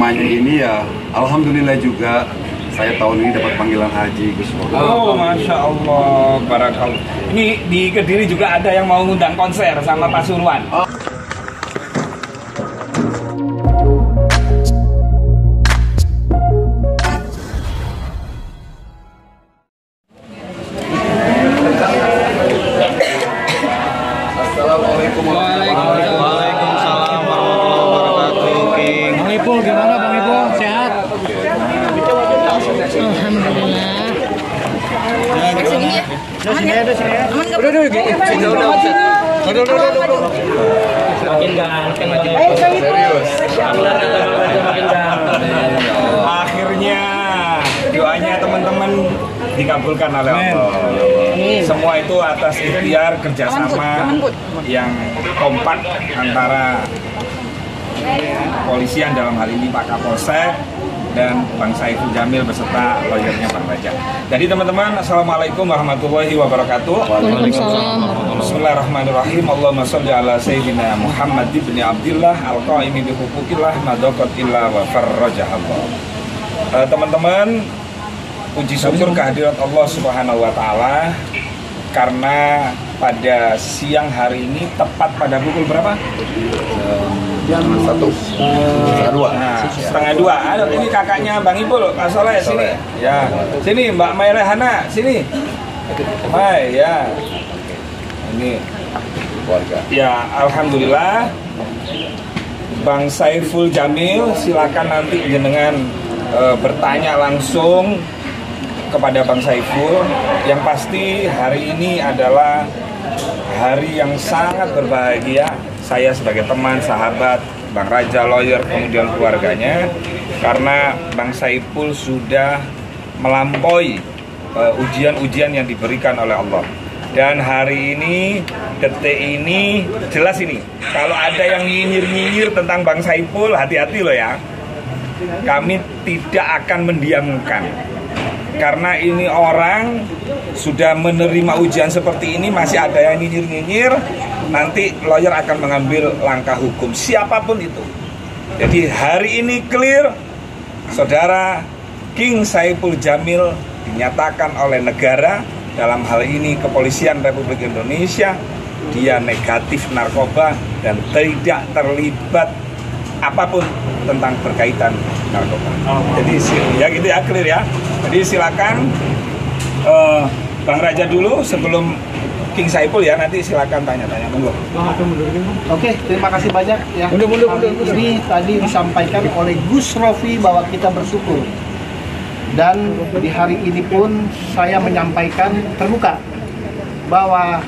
namanya ini ya, alhamdulillah juga saya tahun ini dapat panggilan haji Gus. Oh, Masya Allah, barakallah. Ini di Kediri juga ada yang mau ngundang konser sama Pasuruan. Assalamualaikum warahmatullahi wabarakatuh. Waalaikumsalam warahmatullahi wabarakatuh. Bang Ipul gimana Bang Ipul? Sehat? Alhamdulillah. Sini ya. Aman ya? Aman nggak? Udah. Makin ganteng lagi. Serius. Akhirnya doanya teman-teman dikabulkan oleh Allah. Semua itu atas ikhtiar kerjasama yang kompak antara kepolisian, dalam hal ini Pak Kapolsek dan Bang Saiful Jamil beserta lawyernya Bang Raja. Jadi teman-teman, assalamualaikum warahmatullahi wabarakatuh. Waalaikumsalam. Bismillahirrahmanirrahim. Allahumma sholli ala sayyidina Muhammad ibn Abdillah al-qaimi bi huquqillah madaqat illa wa farrajah Allah. Teman-teman, puji syukur kehadirat Allah Subhanahu wa taala karena pada siang hari ini tepat pada pukul berapa? Jam 1:30. Nah, 1:30. Ada ini kakaknya Bang Ipul, Pak Soleh sini. Ya. Sini Mbak Mailehana, sini. Hai, ya. Ini Keluarga. ya, alhamdulillah. Bang Saiful Jamil, silakan nanti jenengan bertanya langsung kepada Bang Saiful. Yang pasti hari ini adalah hari yang sangat berbahagia. Saya sebagai teman, sahabat, Bang Raja, lawyer, kemudian keluarganya, karena Bang Saiful sudah melampaui ujian-ujian yang diberikan oleh Allah. Dan hari ini, detik ini, jelas ini, kalau ada yang nyinyir-nyinyir tentang Bang Saiful, hati-hati loh ya. Kami tidak akan mendiamkan. Karena ini orang sudah menerima ujian seperti ini, masih ada yang nyinyir-nyinyir, nanti lawyer akan mengambil langkah hukum siapapun itu. Jadi hari ini clear, saudara King Saiful Jamil dinyatakan oleh negara, dalam hal ini Kepolisian Republik Indonesia, dia negatif narkoba dan tidak terlibat apapun tentang berkaitan narkoba. Jadi ya gitu ya, clear ya. Jadi silakan Bang Raja dulu sebelum King Saiful ya, nanti silakan tanya-tanya. Monggo. Oke, terima kasih banyak ya. Ini tadi disampaikan oleh Gus Rofi bahwa kita bersyukur. Dan di hari ini pun saya menyampaikan terbuka bahwa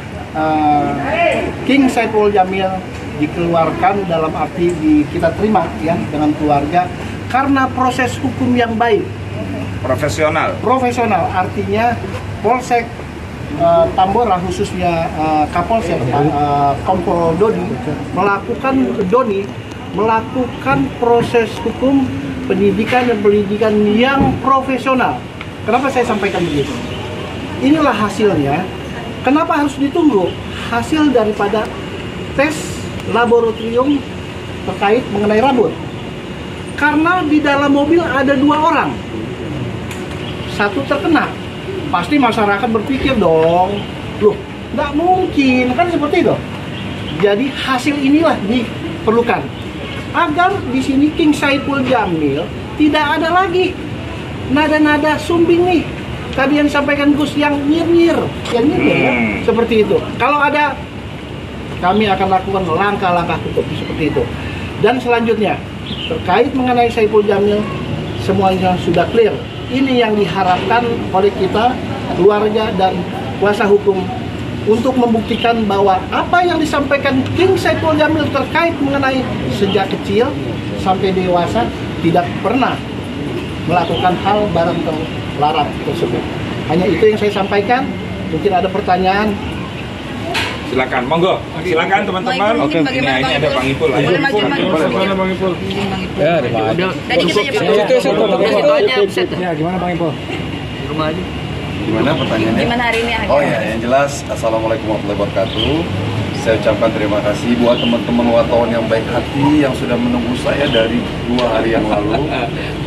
King Saiful Jamil dikeluarkan dalam arti kita terima ya dengan keluarga karena proses hukum yang baik. Profesional artinya Polsek Tambora khususnya Kapolsek Kompol Doni melakukan proses hukum pendidikan yang profesional. Kenapa saya sampaikan begitu? Inilah hasilnya. Kenapa harus ditunggu hasil daripada tes laboratorium terkait mengenai rambut? Karena di dalam mobil ada 2 orang. Satu terkena, pasti masyarakat berpikir dong, loh, nggak mungkin, kan seperti itu. Jadi hasil inilah diperlukan agar di sini King Saiful Jamil tidak ada lagi nada-nada sumbing nih. Tadi yang disampaikan Gus yang nyir-nyir, ya, seperti itu. Kalau ada, kami akan lakukan langkah-langkah hukum seperti itu. Dan selanjutnya terkait mengenai Saiful Jamil, semuanya sudah clear. Ini yang diharapkan oleh kita, keluarga dan kuasa hukum, untuk membuktikan bahwa apa yang disampaikan King Saiful Jamil terkait mengenai sejak kecil sampai dewasa tidak pernah melakukan hal barang terlarang tersebut. Hanya itu yang saya sampaikan. Mungkin ada pertanyaan. Silakan, monggo. Silakan teman-teman. Oke, ini ada Bang Ipul. Boleh maju, Bang Ipul. Ya, di mana? Tadi kita Ya, gimana Bang Ipul? di rumah aja. Gimana pertanyaannya? Gimana hari ini? Oh ya, yang jelas Assalamualaikum warahmatullahi wabarakatuh. saya ucapkan terima kasih buat teman-teman wartawan yang baik hati yang sudah menunggu saya dari 2 hari yang lalu.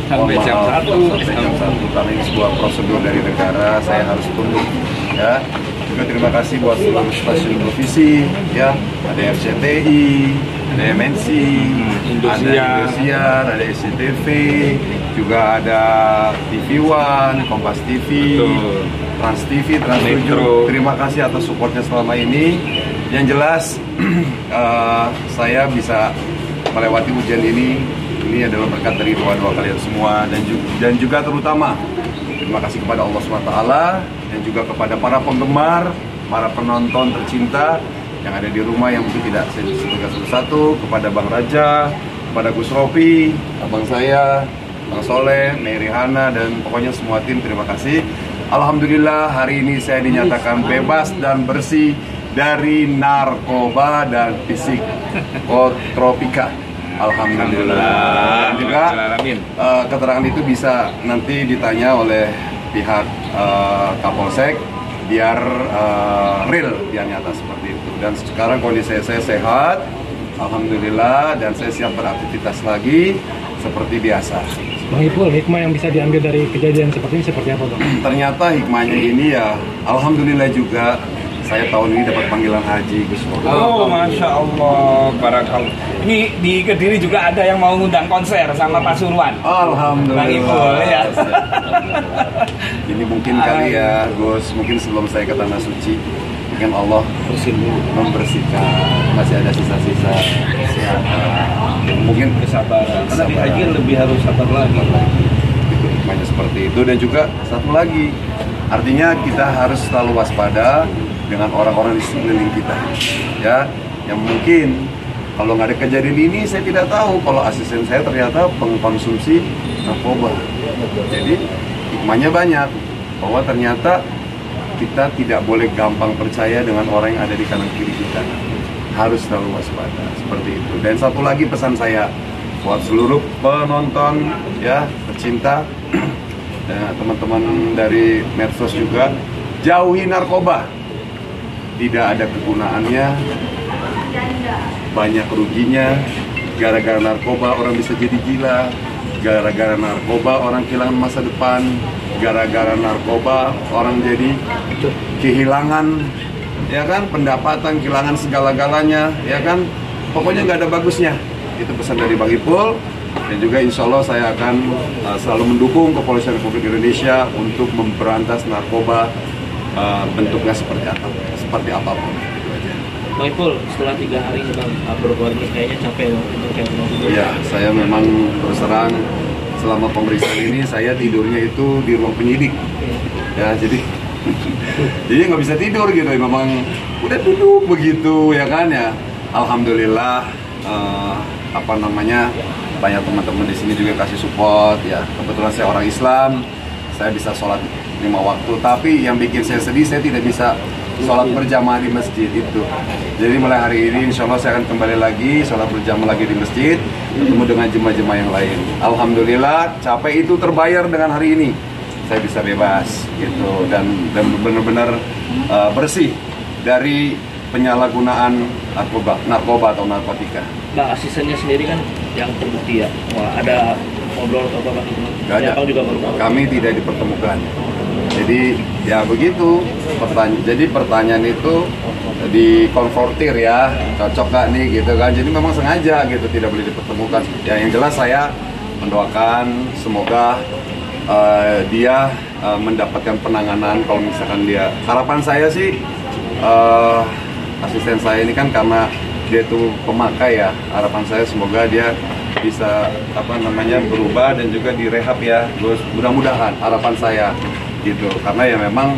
Sampai jam 1. Sampai jam 1 karena ini sebuah prosedur dari negara, saya harus tunduk. Ya, juga terima kasih buat seluruh stasiun televisi, ya, ada RCTI, ada MNC, ada Indosiar, ada SCTV, juga ada TV One, Kompas TV, Trans TV, Trans 7. Terima kasih atas supportnya selama ini. Yang jelas saya bisa melewati ujian ini adalah berkat dari doa-doa kalian semua, dan juga terutama terima kasih kepada Allah SWT dan juga kepada para penggemar, para penonton tercinta yang ada di rumah yang mungkin tidak saya sebutkan satu-satu, kepada Bang Raja, kepada Gus Ropi, abang saya, Bang Soleh, Mary Hana, dan pokoknya semua tim, terima kasih. Alhamdulillah hari ini saya dinyatakan bebas dan bersih dari narkoba dan psikotropika. Alhamdulillah. Dan juga keterangan itu bisa nanti ditanya oleh pihak Kapolsek biar real, biar nyata seperti itu. Dan sekarang kondisi saya sehat, alhamdulillah, dan saya siap beraktivitas lagi seperti biasa. Bang Ipul, hikmah yang bisa diambil dari kejadian seperti ini seperti apa, Bang? Ternyata hikmahnya ini ya, alhamdulillah juga saya tahun ini dapat panggilan haji, Gus. Oh, Masya Allah, barakallah. Ini di Kediri juga ada yang mau ngundang konser sama Pasuruan. Alhamdulillah. Bang Ipul, ya. Ini mungkin kali ya, Gus, mungkin sebelum saya ke Tanah Suci, mungkin Allah membersihkan, masih ada sisa-sisa mungkin kesabaran. Karena di haji lebih harus sabar lagi. Itu hikmahnya seperti itu. Dan juga satu lagi, artinya kita harus selalu waspada dengan orang-orang di sekeliling kita, ya, yang mungkin kalau nggak ada kejadian ini saya tidak tahu kalau asisten saya ternyata pengkonsumsi narkoba. Jadi hikmahnya banyak, bahwa ternyata kita tidak boleh gampang percaya dengan orang yang ada di kanan kiri kita, harus selalu waspada seperti itu. Dan satu lagi pesan saya buat seluruh penonton, ya, tercinta, dan teman-teman dari medsos juga, jauhi narkoba. Tidak ada kegunaannya, banyak ruginya. Gara-gara narkoba orang bisa jadi gila, gara-gara narkoba orang kehilangan masa depan, gara-gara narkoba orang jadi kehilangan, ya kan, pendapatan, kehilangan segala-galanya, ya kan, pokoknya nggak ada bagusnya. Itu pesan dari Bang Ipul. Dan juga insya Allah saya akan selalu mendukung Kepolisian Republik Indonesia untuk memberantas narkoba, bentuknya seperti apapun. Bang Ipul, setelah 3 hari sedang berkeluarga kayaknya capek untuk Iya, saya memang terus terang selama pemeriksaan ini saya tidurnya itu di ruang penyidik. Ya, jadi nggak bisa tidur gitu. Memang udah duduk begitu, ya kan, ya. Alhamdulillah, banyak teman-teman di sini juga kasih support, ya. Kebetulan saya orang Islam, saya bisa sholat 5 waktu. Tapi yang bikin saya sedih, saya tidak bisa sholat berjamaah di masjid itu. Jadi mulai hari ini insya Allah saya akan kembali lagi sholat berjamaah lagi di masjid, ketemu dengan jemaah-jemaah yang lain. Alhamdulillah, capek itu terbayar dengan hari ini. Saya bisa bebas gitu, dan benar-benar bersih dari penyalahgunaan narkoba atau narkotika. Bang, asistennya sendiri kan yang terbukti ya, ada ngobrol atau apa gitu? Gak ada. Juga baru Kami tidak dipertemukan. Jadi ya begitu. Jadi pertanyaan itu dikonfrontir, ya, cocok gak nih gitu kan. Jadi memang sengaja gitu, tidak boleh dipertemukan. Ya, yang jelas saya mendoakan semoga dia mendapatkan penanganan. Kalau misalkan dia, harapan saya sih asisten saya ini kan karena dia itu pemakai, ya, harapan saya semoga dia bisa berubah dan juga direhab, ya. Mudah-mudahan harapan saya gitu, karena ya memang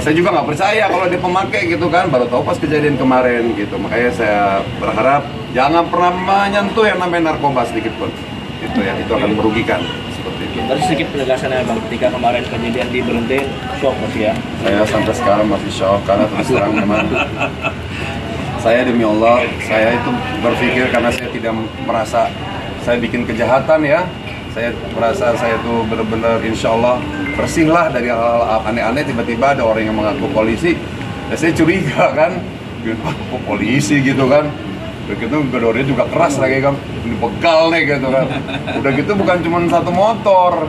saya juga nggak percaya kalau dia pemakai gitu kan, baru tahu pas kejadian kemarin gitu. Makanya saya berharap jangan pernah menyentuh yang namanya narkoba sedikit pun, itu ya, itu akan merugikan seperti itu. Tadi sedikit penegasannya Bang, ketika kemarin kejadian diberhentiin, shock masih ya? Saya sampai sekarang masih shock, karena terus terang memang saya demi Allah, saya itu berpikir karena saya tidak merasa saya bikin kejahatan, ya. Saya merasa saya itu benar-benar insya Allah bersih lah dari hal-hal aneh-aneh. Tiba-tiba ada orang yang mengaku polisi, ya saya curiga kan, polisi gitu kan. Begitu gedornya juga keras lagi kan, dipegal nih gitu kan. Udah gitu bukan cuma satu motor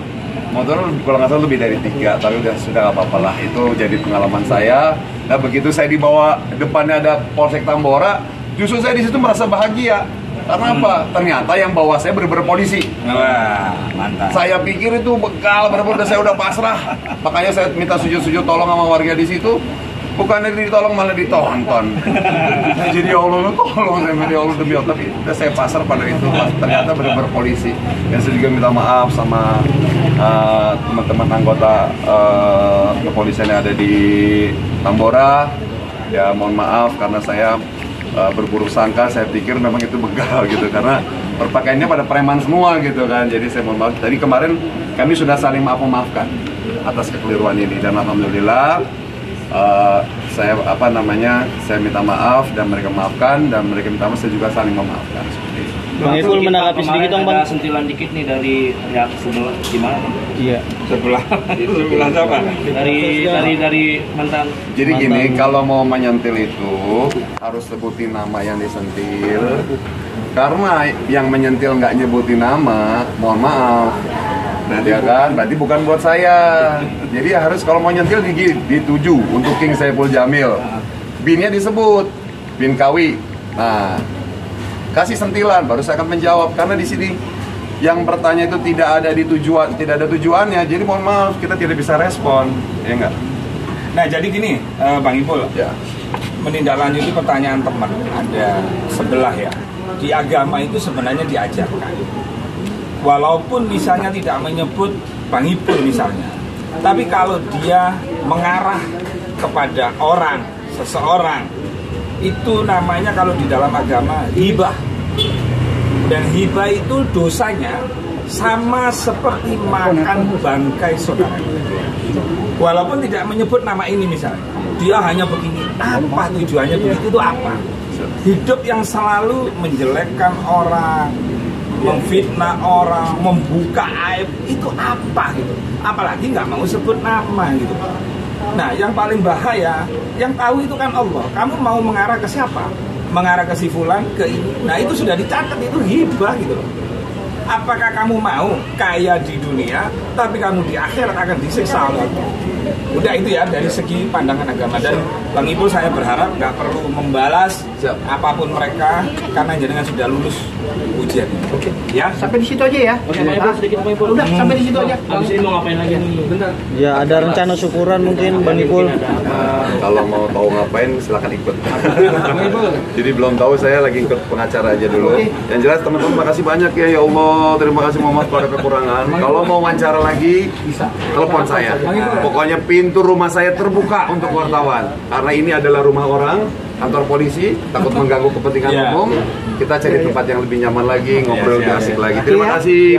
kalau nggak salah lebih dari 3, tapi sudah nggak apa-apa lah. Itu jadi pengalaman saya. Nah begitu saya dibawa depannya ada Polsek Tambora, justru saya di situ merasa bahagia. Karena apa? Ternyata yang bawa saya bener-bener polisi. Wah, mantap. Saya pikir itu begal, bener-bener saya udah pasrah. Makanya saya minta sujud-sujud tolong sama warga di situ. Bukannya ditolong malah ditonton. Jadi ya Allah tolong saya, ya Allah demi Allah. Tapi udah saya pasar pada itu, ternyata benar-benar polisi. Dan saya juga minta maaf sama teman-teman anggota kepolisian yang ada di Tambora. Ya mohon maaf karena saya berburuk sangka, saya pikir memang itu begal gitu. Karena berpakaiannya pada preman semua gitu kan. Jadi saya mohon maaf. Tadi kemarin kami sudah saling maaf-memaafkan atas kekeliruan ini. Dan alhamdulillah saya saya minta maaf dan mereka maafkan, dan mereka minta maaf, saya juga saling memaafkan seperti itu. Bang Ipul menanggapi sedikit dong Bang. Sentilan dikit nih dari pihak sebelah gimana? Iya, sebelah siapa? Dari mantan. Jadi gini, kalau mau menyentil itu harus sebutin nama yang disentil. Karena yang menyentil nggak nyebutin nama, mohon maaf. Nah dia kan, berarti bukan buat saya. Jadi harus kalau mau nyentil dituju untuk King Saiful Jamil. Binnya disebut, Bin Kawi. Nah, kasih sentilan baru saya akan menjawab, karena di sini yang bertanya itu tidak ada tujuannya. Jadi mohon maaf, kita tidak bisa respon, ya enggak? Nah jadi gini, Bang Ipul, Ya. menindaklanjuti pertanyaan teman ada sebelah ya. Di agama itu sebenarnya diajarkan, walaupun misalnya tidak menyebut Bang Ipul misalnya, tapi kalau dia mengarah kepada seseorang, itu namanya kalau di dalam agama hibah. Dan hibah itu dosanya sama seperti makan bangkai saudara. Walaupun tidak menyebut nama ini misalnya, dia hanya begini, apa tujuannya begitu itu apa? Hidup yang selalu menjelekkan orang, memfitnah orang, membuka aib, itu apa gitu? Apalagi nggak mau sebut nama gitu. Nah, yang paling bahaya, yang tahu itu kan Allah. Kamu mau mengarah ke siapa? Mengarah ke si fulan, ke ini. Nah, itu sudah dicatat, itu hibah gitu. Apakah kamu mau kaya di dunia, tapi kamu di akhirat akan disiksa oleh Allah? Udah itu ya dari segi pandangan agama. Dan Bang Ipul saya berharap nggak perlu membalas apapun mereka, karena jenengan sudah lulus ujian. Oke. Ya, Sampai di situ aja ya. Sedikit Bang Ipul. Udah sampai di situ aja. Abis ini mau ngapain lagi? Bentar. Ya ada rencana syukuran mungkin Bang Ipul. Kalau mau tahu ngapain silakan ikut. Jadi belum tahu, saya lagi ikut pengacara aja dulu. Yang jelas teman-teman makasih banyak ya Allah. Terima kasih mohon maaf pada kekurangan. Kalau mau wawancara lagi bisa telepon saya. Pokoknya pintu rumah saya terbuka untuk wartawan. Karena ini adalah rumah orang, kantor polisi, takut mengganggu kepentingan umum. Kita cari tempat yang lebih nyaman lagi, ngobrol lebih asik lagi. Terima kasih.